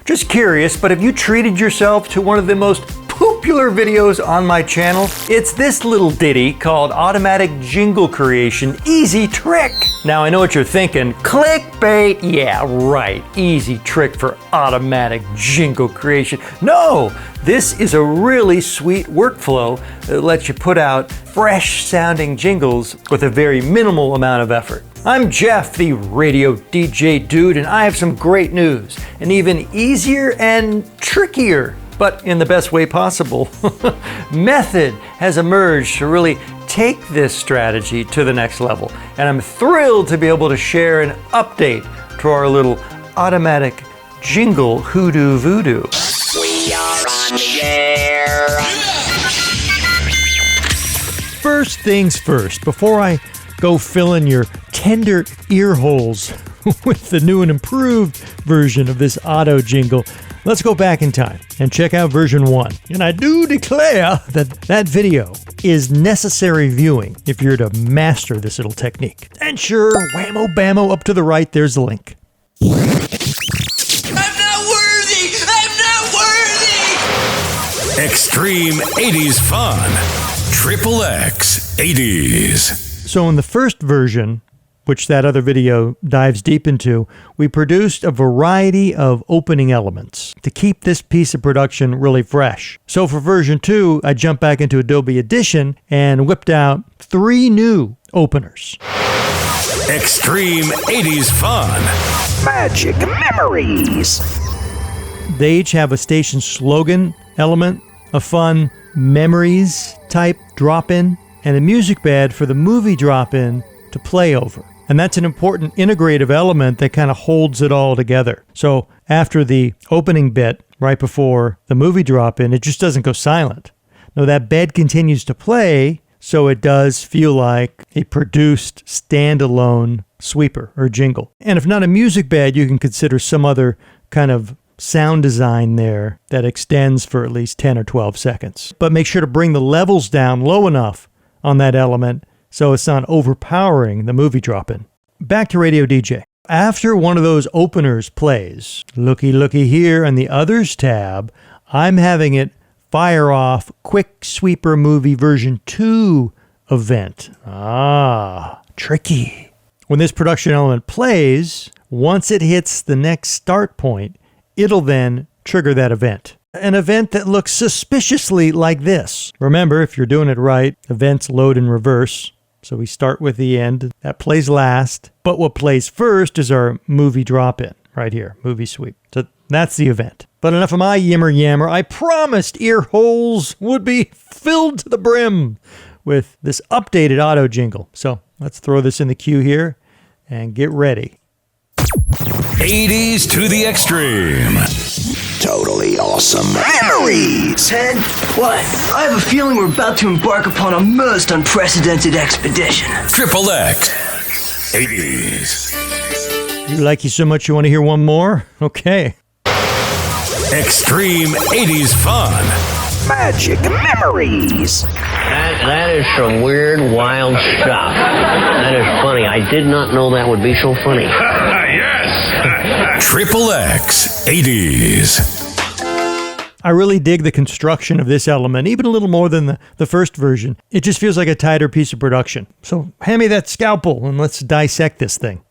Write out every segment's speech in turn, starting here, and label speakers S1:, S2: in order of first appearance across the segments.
S1: Just curious, but have you treated yourself to one of the most popular videos on my channel? It's this little ditty called Automatic Jingle Creation Easy Trick. Now I know what you're thinking, clickbait, yeah right, easy trick for automatic jingle creation. No, this is a really sweet workflow that lets you put out fresh sounding jingles with a very minimal amount of effort. I'm Jeff, the radio DJ dude, and I have some great news. An even easier and trickier, but in the best way possible, method has emerged to really take this strategy to the next level. And I'm thrilled to be able to share an update to our little automatic jingle hoodoo voodoo.
S2: We are on the air.
S1: First things first, before I go fill in your tender ear holes with the new and improved version of this auto jingle, let's go back in time and check out version 1. And I do declare that video is necessary viewing if you're to master this little technique. And sure, whammo bammo up to the right, there's the link.
S2: I'm not worthy! I'm not worthy!
S3: Extreme 80s fun. Triple X 80s.
S1: So in the first version, which that other video dives deep into, we produced a variety of opening elements to keep this piece of production really fresh. So for version 2, I jumped back into Adobe Audition and whipped out 3 new openers.
S3: Extreme 80s fun.
S2: Magic memories.
S1: They each have a station slogan element, a fun memories type drop-in, and a music bed for the movie drop-in to play over. And that's an important integrative element that kind of holds it all together. So after the opening bit, right before the movie drop-in, it just doesn't go silent. No, that bed continues to play, so it does feel like a produced standalone sweeper or jingle. And if not a music bed, you can consider some other kind of sound design there that extends for at least 10 or 12 seconds. But make sure to bring the levels down low enough on that element so it's not overpowering the movie drop-in. Back to Radio DJ. After one of those openers plays, looky here on the Others tab, I'm having it fire off Quick Sweeper Movie version 2 event. Ah, tricky. When this production element plays, once it hits the next start point, it'll then trigger that event. An event that looks suspiciously like this. Remember, if you're doing it right, events load in reverse. So we start with the end. That plays last. But what plays first is our movie drop-in. Right here, movie sweep. So that's the event. But enough of my yammer. I promised ear holes would be filled to the brim with this updated auto jingle. So let's throw this in the queue here and get ready.
S3: 80s to the extreme.
S2: Totally awesome memories.
S4: Ted, what? I have a feeling we're about to embark upon a most unprecedented expedition.
S3: Triple X 80s.
S1: You like you so much you want to hear one more? Okay.
S3: Extreme 80s fun.
S2: Magic memories.
S5: That is some weird, wild stuff. That is funny. I did not know that would be so funny.
S3: Yes. Triple X 80s.
S1: I really dig the construction of this element, even a little more than the first version. It just feels like a tighter piece of production. So hand me that scalpel and let's dissect this thing.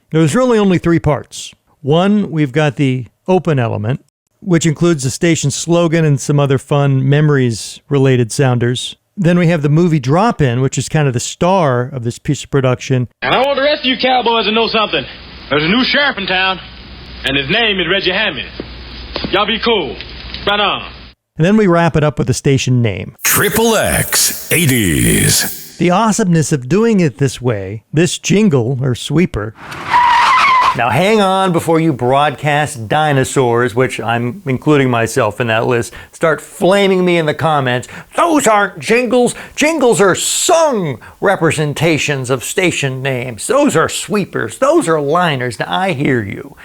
S1: There's really only 3 parts. One, we've got the open element, which includes the station slogan and some other fun memories-related sounders. Then we have the movie drop-in, which is kind of the star of this piece of production.
S6: And I want the rest of you cowboys to know something. There's a new sheriff in town, and his name is Reggie Hammond. Y'all be cool. Right on.
S1: And then we wrap it up with the station name.
S3: Triple X 80s.
S1: The awesomeness of doing it this way, this jingle, or sweeper. Now hang on before you broadcast dinosaurs, which I'm including myself in that list, start flaming me in the comments. Those aren't jingles. Jingles are sung representations of station names. Those are sweepers. Those are liners. Now I hear you.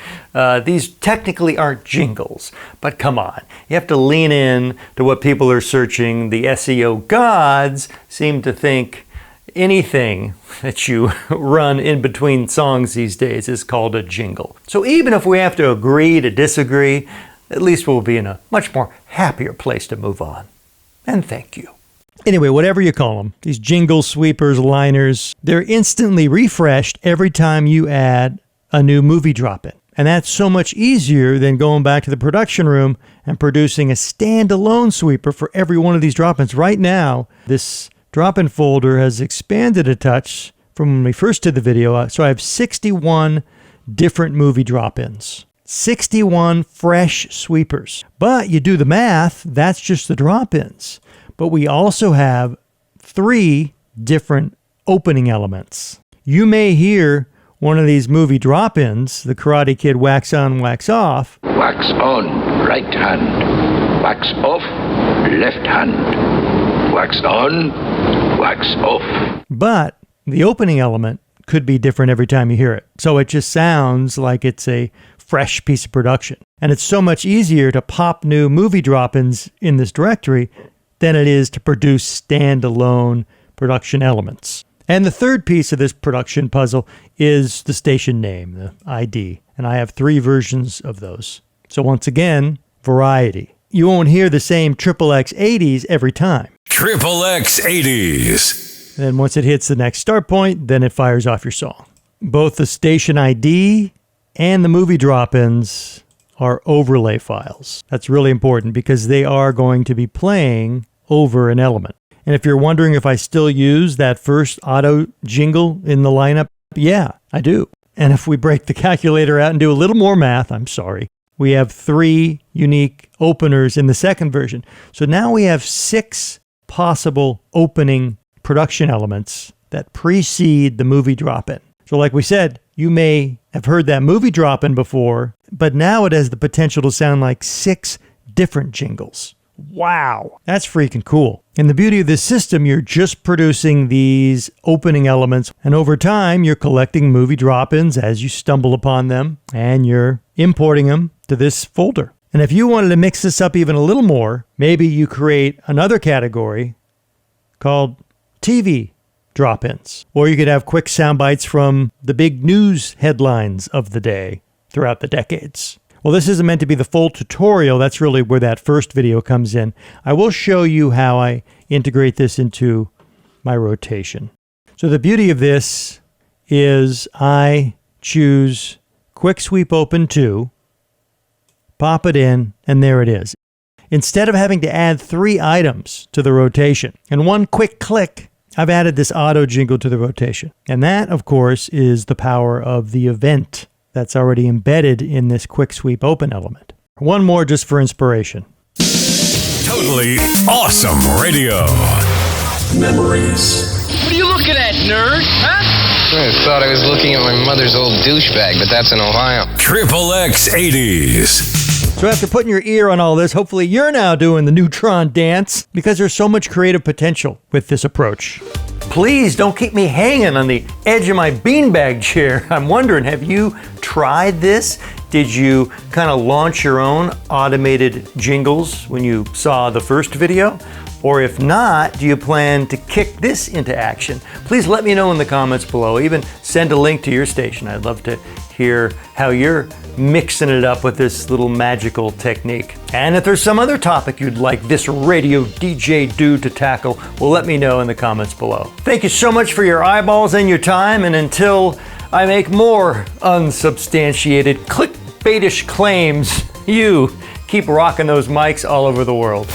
S1: These technically aren't jingles, but come on. You have to lean in to what people are searching. The SEO gods seem to think anything that you run in between songs these days is called a jingle. So even if we have to agree to disagree, at least we'll be in a much more happier place to move on. And thank you. Anyway, whatever you call them, these jingles, sweepers, liners, they're instantly refreshed every time you add a new movie drop-in. And that's so much easier than going back to the production room and producing a standalone sweeper for every one of these drop-ins. Right now, this drop-in folder has expanded a touch from when we first did the video. So I have 61 different movie drop-ins. 61 fresh sweepers. But you do the math, that's just the drop-ins. But we also have 3 different opening elements. You may hear one of these movie drop-ins, the Karate Kid wax on, wax off.
S7: Wax on, right hand. Wax off, left hand. Wax on, wax off. But
S1: the opening element could be different every time you hear it. So it just sounds like it's a fresh piece of production. And it's so much easier to pop new movie drop-ins in this directory than it is to produce standalone production elements. And the third piece of this production puzzle is the station name, the ID. And I have 3 versions of those. So once again, variety. You won't hear the same XXX 80s every time.
S3: XXX 80s.
S1: Then once it hits the next start point, then it fires off your song. Both the station ID and the movie drop-ins are overlay files. That's really important because they are going to be playing over an element. And if you're wondering if I still use that first auto jingle in the lineup, yeah, I do. And if we break the calculator out and do a little more math, I'm sorry, we have 3 unique openers in the second version. So now we have 6 possible opening production elements that precede the movie drop-in. So like we said, you may have heard that movie drop-in before, but now it has the potential to sound like 6 different jingles. Wow, that's freaking cool. And the beauty of this system, you're just producing these opening elements, and over time, you're collecting movie drop-ins as you stumble upon them, and you're importing them to this folder. And if you wanted to mix this up even a little more, maybe you create another category called TV drop-ins. Or you could have quick sound bites from the big news headlines of the day throughout the decades. Well, this isn't meant to be the full tutorial. That's really where that first video comes in. I will show you how I integrate this into my rotation. So the beauty of this is I choose Quick Sweep Open 2, pop it in, and there it is. Instead of having to add 3 items to the rotation, and one quick click, I've added this auto jingle to the rotation. And that, of course, is the power of the event that's already embedded in this Quick Sweep Open element. One more just for inspiration.
S3: Totally awesome radio.
S2: Memories.
S8: What are you looking at, nerd? Huh?
S9: I thought I was looking at my mother's old douchebag, but that's in Ohio.
S3: XXX 80s.
S1: So after putting your ear on all this, hopefully you're now doing the Neutron dance because there's so much creative potential with this approach. Please don't keep me hanging on the edge of my beanbag chair. I'm wondering, have you tried this? Did you kind of launch your own automated jingles when you saw the first video? Or if not, do you plan to kick this into action? Please let me know in the comments below. Even send a link to your station. I'd love to hear how you're mixing it up with this little magical technique. And if there's some other topic you'd like this radio DJ dude to tackle, well, let me know in the comments below. Thank you so much for your eyeballs and your time, and until I make more unsubstantiated clickbaitish claims, you keep rocking those mics all over the world.